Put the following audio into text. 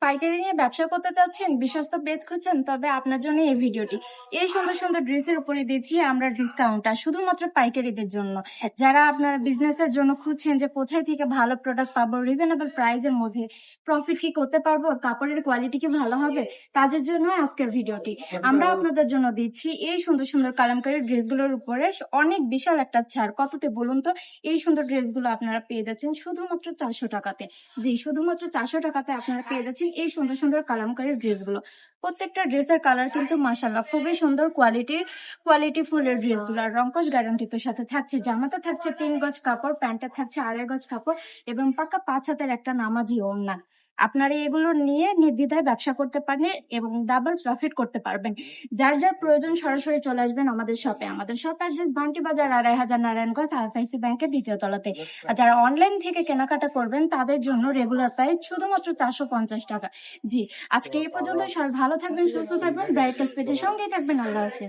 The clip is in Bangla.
পাইকারি নিয়ে ব্যবসা করতে চাচ্ছেন, বিশ্বস্ত পেজ খুঁজছেন, তবে আপনার জন্য এই ভিডিওটি। এই সুন্দর সুন্দর ড্রেসের উপরে দিচ্ছি আমরা ডিসকাউন্টটা শুধুমাত্র পাইকারিদের জন্য। যারা আপনারা বিজনেসের জন্য খুঁজছেন যে কোথায় থেকে ভালো প্রোডাক্ট পাবো, রিজনেবল প্রাইসের মধ্যে প্রফিট কি করতে পারবো, কাপড়ের কোয়ালিটি কি ভালো হবে, তাদের জন্য আজকের ভিডিওটি। আমরা আপনাদের জন্য দিচ্ছি এই সুন্দর সুন্দর কালামকারী ড্রেসগুলোর উপরে অনেক বিশাল একটা ছাড়। কততে বলুন তো? এই সুন্দর ড্রেসগুলো আপনারা পেয়ে যাচ্ছেন শুধুমাত্র 400 টাকাতে। জি, শুধুমাত্র 400 টাকাতে আপনারা পেয়ে যাচ্ছেন এই সুন্দর সুন্দর কালামকারী ড্রেসগুলো। প্রত্যেকটা ড্রেসের কালার কিন্তু মাশাআল্লাহ খুবই সুন্দর কোয়ালিটি ফুলের ড্রেসগুলো। আর রংকশ গ্যারান্টি তো সাথে থাকছে। জামাতে থাকছে 3 গজ কাপড়, প্যান্টে থাকছে 2.5 গজ কাপড় এবং পাক্কা 5 হাতের একটা নামাজি ওড়না। আপনারা এগুলো নিয়ে নির্দ্বিধায় ব্যবসা করতে পারেন এবং ডাবল প্রফিট করতে পারবেন। যার যার প্রয়োজন সরাসরি চলে আসবেন আমাদের শপে। আমাদের শপ অ্যাড্রেস বান্টি বাজার 2.5 নারায়ণগঞ্জ আইএফআইসি ব্যাংকের 2য় তলাতে। আর যারা অনলাইন থেকে কেনাকাটা করবেন তাদের জন্য রেগুলার প্রাইস শুধুমাত্র 450 টাকা। জি, আজকে এই পর্যন্ত। সবাই ভালো থাকবেন, সুস্থ থাকবেন, ব্রাইট পেজের সঙ্গেই থাকবেন। আল্লাহ হাফেজ।